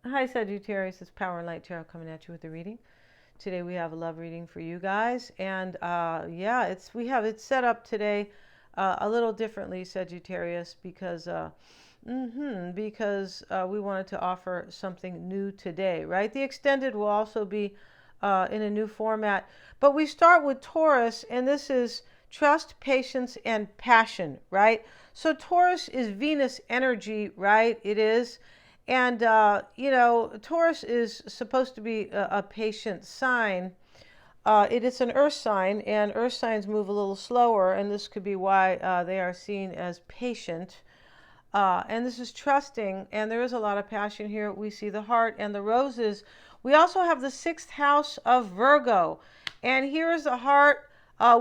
Hi, Sagittarius. It's Power and Light Tarot coming at you with a reading. Today we have a love reading for you guys, and yeah, it's set up today a little differently, Sagittarius, because we wanted to offer something new today, right? The extended will also be in a new format, but we start with Taurus, and this is trust, patience, and passion, right? So Taurus is Venus energy, right? It is. And, Taurus is supposed to be a patient sign. It is an earth sign, and earth signs move a little slower, and this could be why they are seen as patient. And this is trusting, and there is a lot of passion here. We see the heart and the roses. We also have the sixth house of Virgo, and here is the heart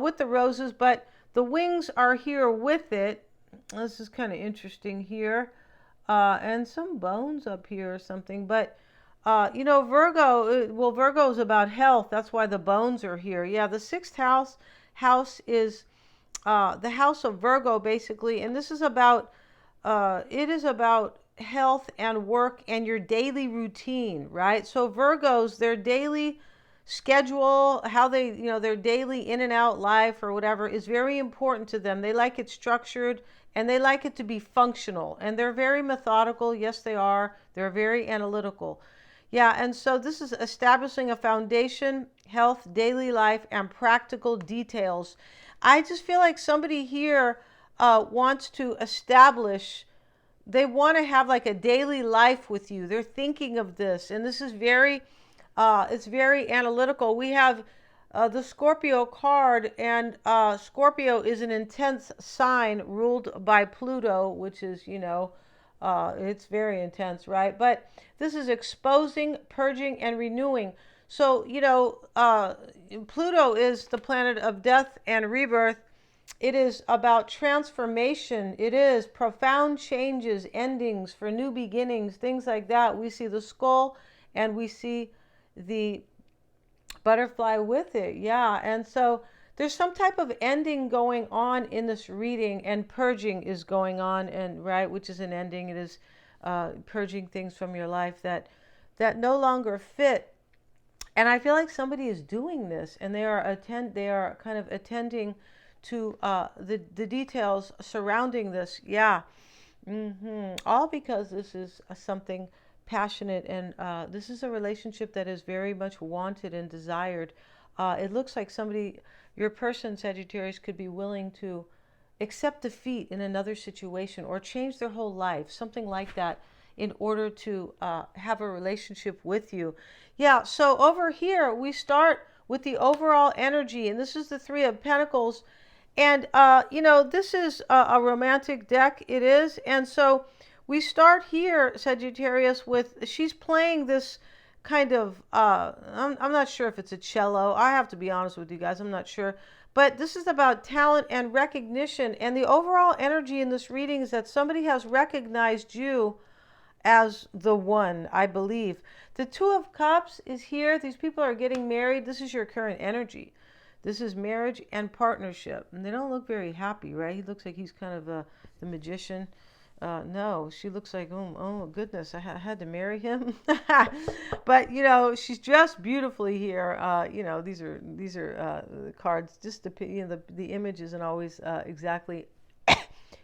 with the roses, but the wings are here with it. This is kind of interesting here. And some bones up here or something. But, Virgo is about health. That's why the bones are here. Yeah, the sixth house is the house of Virgo, basically. And this is it is about health and work and your daily routine, right? So Virgos, their daily schedule, how they, their daily in and out life or whatever is very important to them. They like it structured and they like it to be functional, and they're very methodical. Yes, they are. They're very analytical. Yeah, and so this is establishing a foundation, health, daily life, and practical details. I just feel like somebody here wants to establish, they want to have like a daily life with you. They're thinking of this, and this is it's very analytical. We have the Scorpio card, and Scorpio is an intense sign ruled by Pluto, which is, it's very intense, right? But this is exposing, purging, and renewing. So, Pluto is the planet of death and rebirth. It is about transformation. It is profound changes, endings for new beginnings, things like that. We see the skull and we see the butterfly with it. Yeah. And so there's some type of ending going on in this reading, and purging is going on, and right, which is an ending. It is purging things from your life that no longer fit. And I feel like somebody is doing this, and they are kind of attending to the details surrounding this. Yeah. All because this is something passionate, and this is a relationship that is very much wanted and desired. It looks like your person, Sagittarius, could be willing to accept defeat in another situation or change their whole life, something like that, in order to have a relationship with you. Yeah, so over here we start with the overall energy, and this is the Three of Pentacles. And, this is a romantic deck, it is. And so we start here, Sagittarius, with, she's playing this kind of, I'm not sure if it's a cello. I have to be honest with you guys, I'm not sure. But this is about talent and recognition. And the overall energy in this reading is that somebody has recognized you as the one, I believe. The Two of Cups is here. These people are getting married. This is your current energy. This is marriage and partnership. And they don't look very happy, right? He looks like he's kind of the magician. No, she looks like, oh goodness, I had to marry him. But, she's dressed beautifully here. These are cards. Just the image isn't always exactly.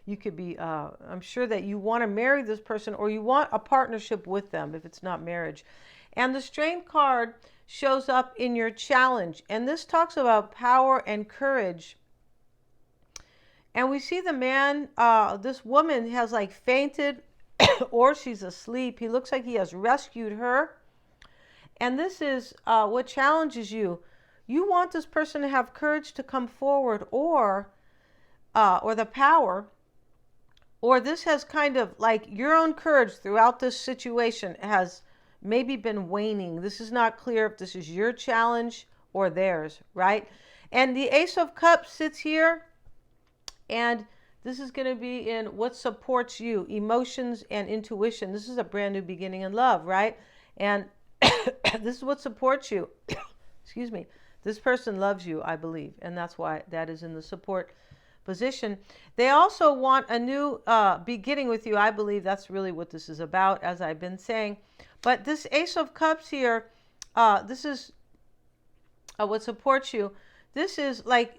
You could be, I'm sure that you want to marry this person, or you want a partnership with them if it's not marriage. And the Strength card shows up in your challenge. And this talks about power and courage. And we see the man, this woman has like fainted or she's asleep. He looks like he has rescued her. And this is what challenges you. You want this person to have courage to come forward, or the power. Or this has kind of like your own courage throughout this situation has maybe been waning. This is not clear if this is your challenge or theirs, right? And the Ace of Cups sits here, and this is going to be in what supports you, emotions and intuition. This is a brand new beginning in love, right? And this is what supports you. Excuse me. This person loves you, I believe, and that's why that is in the support. position. They also want a new beginning with you. I believe that's really what this is about, as I've been saying. But this Ace of Cups here, this is what supports you. This is like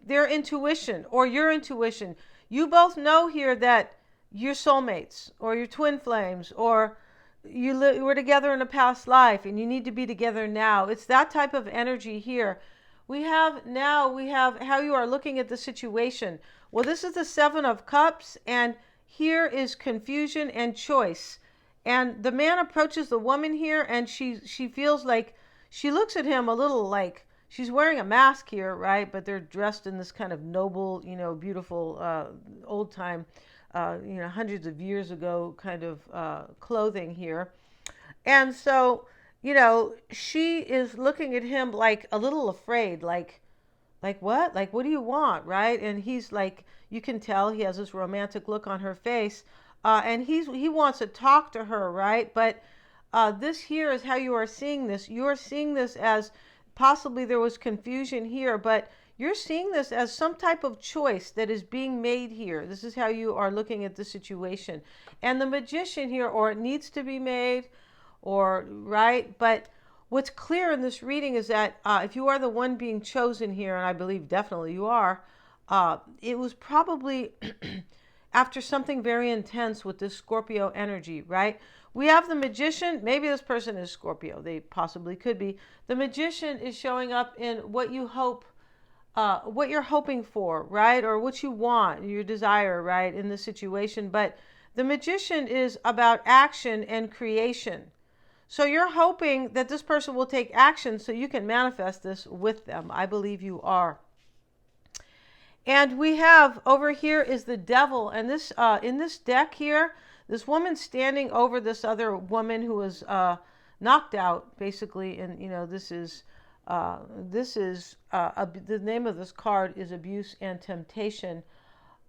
their intuition or your intuition. You both know here that you're soulmates or you're twin flames, or you were together in a past life and you need to be together now. It's that type of energy here. We have how you are looking at the situation. Well, this is the Seven of Cups, and here is confusion and choice. And the man approaches the woman here, and she feels like, she looks at him a little like she's wearing a mask here, right? But they're dressed in this kind of noble, beautiful, old time, hundreds of years ago kind of clothing here. And so, she is looking at him like a little afraid, like what? Like, what do you want, right? And he's like, you can tell he has this romantic look on her face, and he wants to talk to her, right? But this here is how you are seeing this. You are seeing this as possibly there was confusion here, but you're seeing this as some type of choice that is being made here. This is how you are looking at the situation. And the Magician here, or it needs to be made, or right? But what's clear in this reading is that if you are the one being chosen here, and I believe definitely you are, it was probably after something very intense with this Scorpio energy, right? We have the Magician. Maybe this person is Scorpio. They possibly could be. The Magician is showing up in what you hope, what you're hoping for, right? Or what you want, your desire, right, in this situation. But the Magician is about action and creation. So you're hoping that this person will take action so you can manifest this with them. I believe you are. And we have over here is the Devil. And this in this deck here, this woman standing over this other woman who was knocked out, basically. And, this is the name of this card is Abuse and Temptation.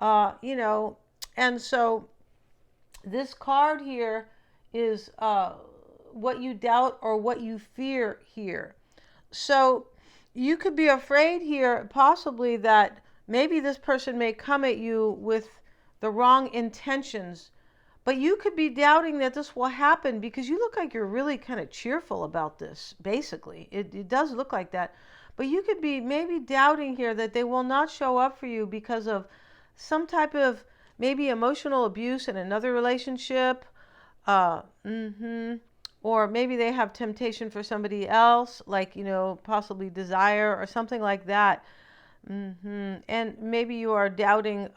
And so this card here is what you doubt or what you fear here. So you could be afraid here possibly that maybe this person may come at you with the wrong intentions, but you could be doubting that this will happen because you look like you're really kind of cheerful about this, basically. It does look like that. But you could be maybe doubting here that they will not show up for you because of some type of maybe emotional abuse in another relationship. Or maybe they have temptation for somebody else, like, possibly desire or something like that. And maybe you are doubting,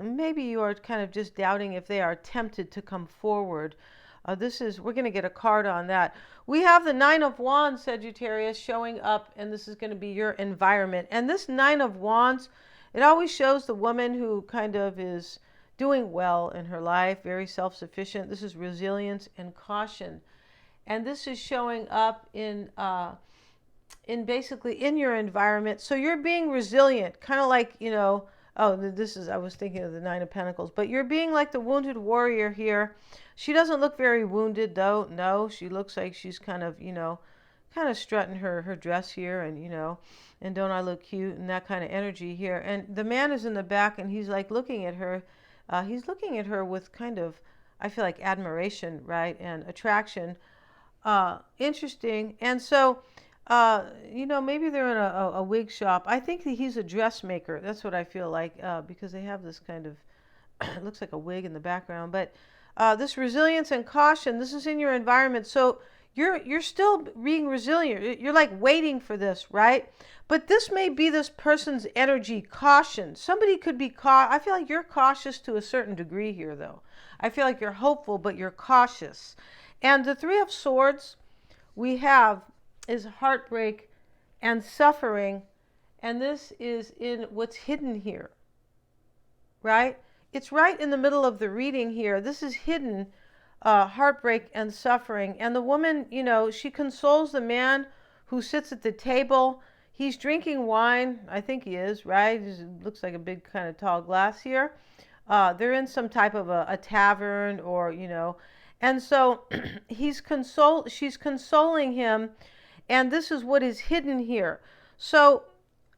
maybe you are kind of just doubting if they are tempted to come forward. We're going to get a card on that. We have the Nine of Wands, Sagittarius, showing up, and this is going to be your environment. And this Nine of Wands, it always shows the woman who kind of is doing well in her life, very self-sufficient. This is resilience and caution. And this is showing up in basically in your environment. So you're being resilient, kind of like, I was thinking of the Nine of Pentacles, but you're being like the wounded warrior here. She doesn't look very wounded though. No, she looks like she's kind of strutting her dress here, and, and don't I look cute, and that kind of energy here. And the man is in the back, and he's like looking at her. He's looking at her with kind of, I feel like, admiration, right? And attraction. Interesting. And so, maybe they're in a wig shop. I think that he's a dressmaker. That's what I feel like, because they have this kind of, it looks like a wig in the background. But this resilience and caution, this is in your environment. So you're still being resilient. You're like waiting for this, right? But this may be this person's energy, caution. Somebody could be I feel like you're cautious to a certain degree here, though. I feel like you're hopeful, but you're cautious. And the Three of Swords we have is heartbreak and suffering. And this is in what's hidden here, right? It's right in the middle of the reading here. This is hidden, heartbreak and suffering. And the woman, she consoles the man who sits at the table. He's drinking wine. I think he is, right? It looks like a big kind of tall glass here. They're in some type of a tavern, or, and so she's consoling him. And this is what is hidden here. So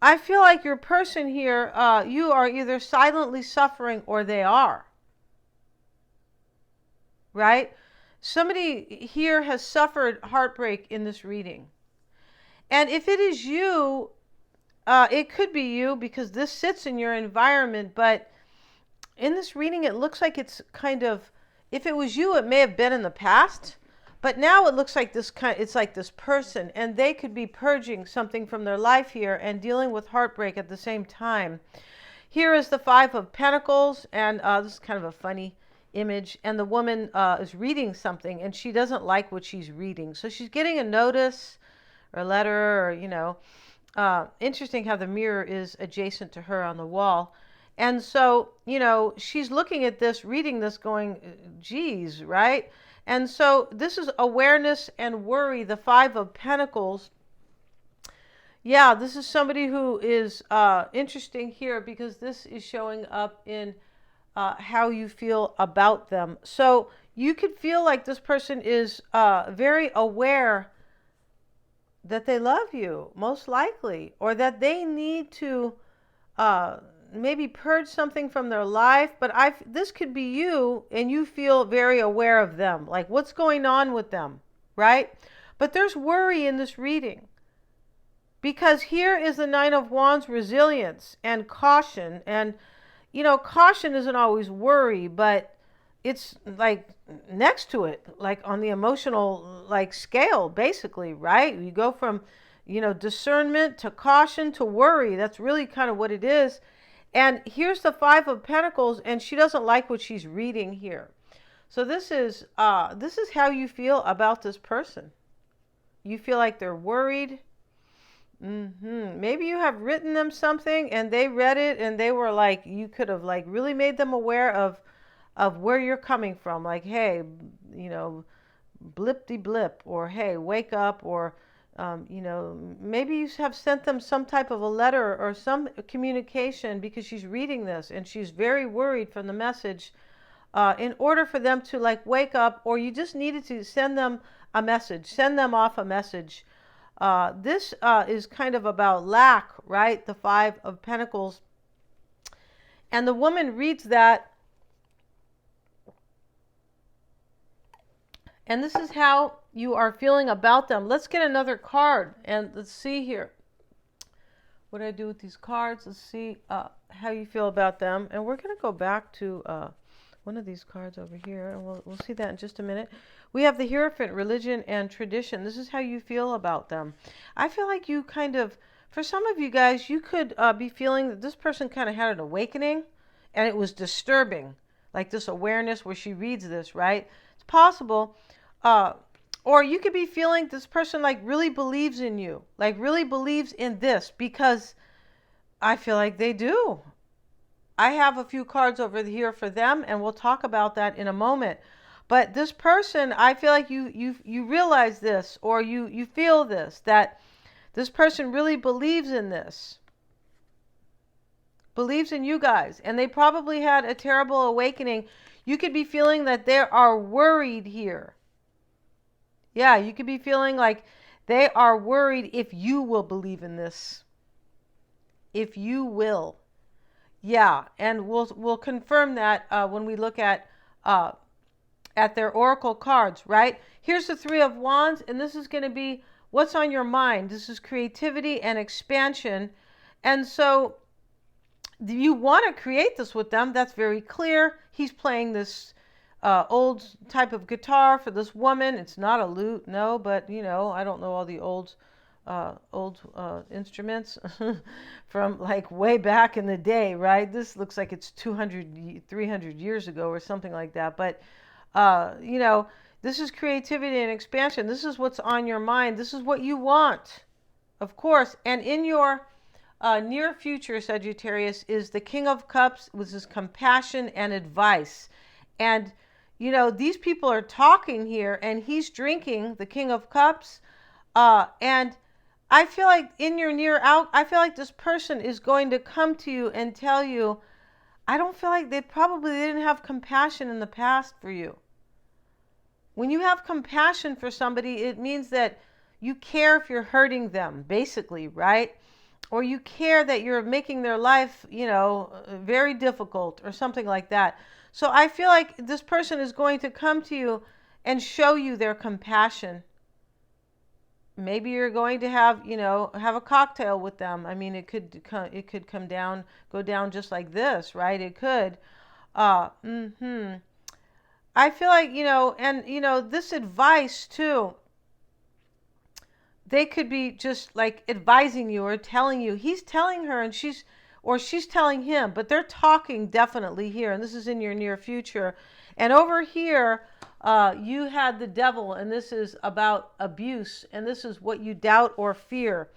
I feel like your person here, you are either silently suffering or they are, right? Somebody here has suffered heartbreak in this reading. And if it is you, it could be you because this sits in your environment, but in this reading, it looks like it's kind of, if it was you, it may have been in the past, but now it looks like it's like this person, and they could be purging something from their life here and dealing with heartbreak at the same time. Here is the Five of Pentacles, and this is kind of a funny image, and the woman is reading something, and she doesn't like what she's reading, so she's getting a notice or a letter, or interesting how the mirror is adjacent to her on the wall. And so, she's looking at this, reading this, going, geez, right? And so this is awareness and worry, the Five of Pentacles. Yeah, this is somebody who is interesting here because this is showing up in how you feel about them. So you could feel like this person is very aware that they love you, most likely, or that they need to maybe purge something from their life. But this could be you, and you feel very aware of them, like what's going on with them, right? But there's worry in this reading because here is the Nine of Wands, resilience and caution. And caution isn't always worry, but it's like next to it, like on the emotional like scale, basically, right? You go from discernment to caution to worry. That's really kind of what it is. And here's the Five of Pentacles, and she doesn't like what she's reading here. So this is how you feel about this person. You feel like they're worried. Maybe you have written them something and they read it and they were like, you could have like really made them aware of where you're coming from. Like, hey, blip-de-blip, or hey, wake up, or maybe you have sent them some type of a letter or some communication because she's reading this and she's very worried from the message, in order for them to like wake up, or you just needed to send them a message, send them off a message. This is kind of about lack, right? The Five of Pentacles. And the woman reads that, and this is how you are feeling about them. Let's get another card and let's see here. What do I do with these cards? Let's see how you feel about them. And we're going to go back to one of these cards over here, and we'll see that in just a minute. We have the Hierophant, religion and tradition. This is how you feel about them. I feel like you kind of, for some of you guys, you could be feeling that this person kind of had an awakening and it was disturbing, like this awareness where she reads this, right? It's possible. Or you could be feeling this person like really believes in you, like really believes in this, because I feel like they do. I have a few cards over here for them, and we'll talk about that in a moment. But this person, I feel like you realize this, or you feel this, that this person really believes in this, believes in you guys, and they probably had a terrible awakening. You could be feeling that they are worried here. Yeah, you could be feeling like they are worried if you will believe in this. If you will. Yeah, and we'll confirm that when we look at their oracle cards, right? Here's the Three of Wands, and this is going to be what's on your mind. This is creativity and expansion. And so you want to create this with them. That's very clear. He's playing this old type of guitar for this woman. It's not a lute, no, but I don't know all the old instruments from like way back in the day, right? This looks like it's 200, 300 years ago or something like that. But this is creativity and expansion. This is what's on your mind. This is what you want, of course. And in your near future, Sagittarius, is the King of Cups, which is compassion and advice. And these people are talking here, and he's drinking the King of Cups. And I feel like in your near out, I feel like this person is going to come to you and tell you, I don't feel like they didn't have compassion in the past for you. When you have compassion for somebody, it means that you care if you're hurting them, basically, right? or you care that you're making their life, very difficult or something like that. So I feel like this person is going to come to you and show you their compassion. Maybe you're going to have a cocktail with them. I mean, it could go down just like this, right? It could. Uh, hmm I feel like, and this advice too, they could be just like advising you or telling you. He's telling her and she's telling him, but they're talking definitely here, and this is in your near future. And over here, you had the devil, and this is about abuse, and this is what you doubt or fear.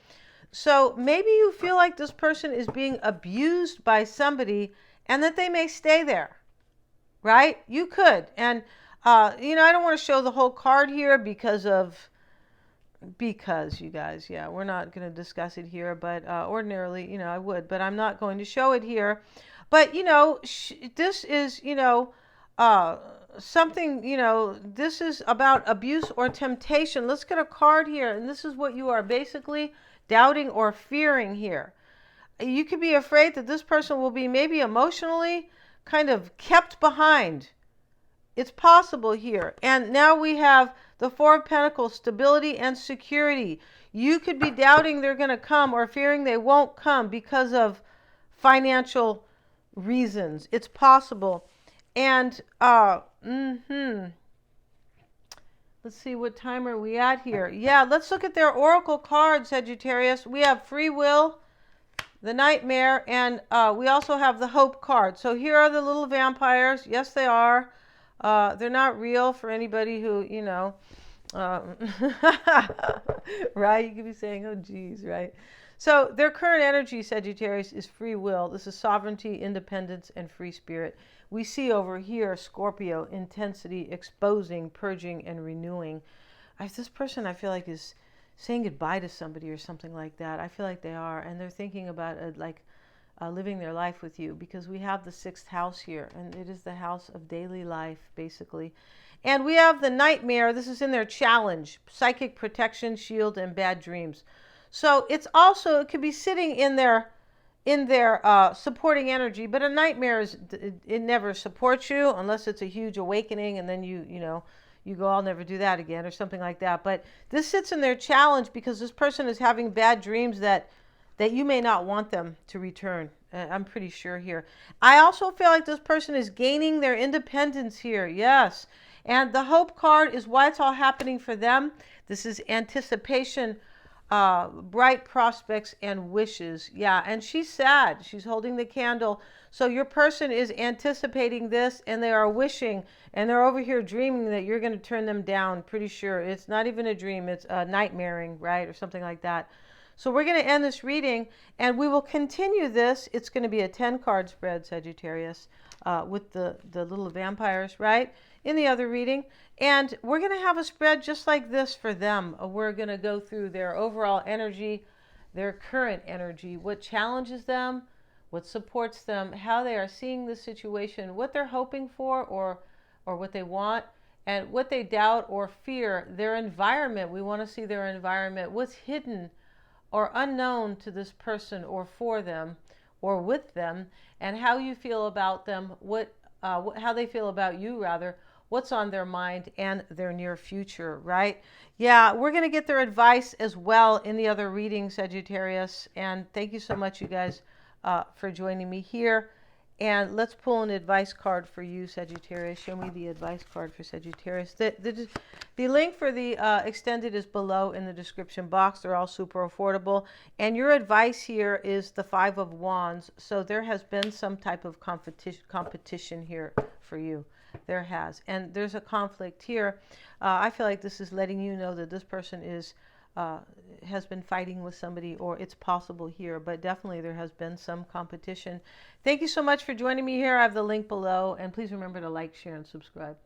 So maybe you feel like this person is being abused by somebody and that they may stay there, right? You could. And, I don't want to show the whole card here because you guys, yeah, we're not going to discuss it here, but ordinarily, I would, but I'm not going to show it here. But, this is, something, this is about abuse or temptation. Let's get a card here, and this is what you are basically doubting or fearing here. You could be afraid that this person will be maybe emotionally kind of kept behind. It's possible here. And now we have the Four of Pentacles, stability and security. You could be doubting they're going to come or fearing they won't come because of financial reasons. It's possible. And, let's see, what time are we at here? Yeah, let's look at their oracle card, Sagittarius. We have free will, the nightmare, and we also have the hope card. So here are the little vampires. Yes, they are. They're not real for anybody who, right? You could be saying, oh, geez, right? So their current energy, Sagittarius, is free will. This is sovereignty, independence, and free spirit. We see over here, Scorpio, intensity, exposing, purging, and renewing. This person, I feel like, is saying goodbye to somebody or something like that. I feel like they are, and they're thinking about living their life with you, because we have the 6th house here, and it is the house of daily life, basically. And we have the nightmare. This is in their challenge, psychic protection, shield, and bad dreams. So it could be sitting in their supporting energy, but a nightmare it never supports you unless it's a huge awakening, and then you go, I'll never do that again, or something like that. But this sits in their challenge because this person is having bad dreams that you may not want them to return. I'm pretty sure here. I also feel like this person is gaining their independence here. Yes. And the hope card is why it's all happening for them. This is anticipation, bright prospects, and wishes. Yeah. And she's sad. She's holding the candle. So your person is anticipating this, and they are wishing, and they're over here dreaming that you're going to turn them down. Pretty sure. It's not even a dream. It's nightmaring, right? Or something like that. So we're going to end this reading, and we will continue this. It's going to be a 10-card spread, Sagittarius, with the little vampires, right, in the other reading. And we're going to have a spread just like this for them. We're going to go through their overall energy, their current energy, what challenges them, what supports them, how they are seeing the situation, what they're hoping for or what they want, and what they doubt or fear, their environment. We want to see their environment, what's hidden or unknown to this person or for them or with them, and how you feel about them, how they feel about you, rather, what's on their mind and their near future, right? Yeah, we're going to get their advice as well in the other reading, Sagittarius. And thank you so much, you guys, for joining me here. And let's pull an advice card for you, Sagittarius. Show me the advice card for Sagittarius. The link for the extended is below in the description box. They're all super affordable. And your advice here is the 5 of Wands. So there has been some type of competition here for you. There has. And there's a conflict here. I feel like this is letting you know that this person has been fighting with somebody, or it's possible here, but definitely there has been some competition. Thank you so much for joining me here. I have the link below, and please remember to like, share, and subscribe.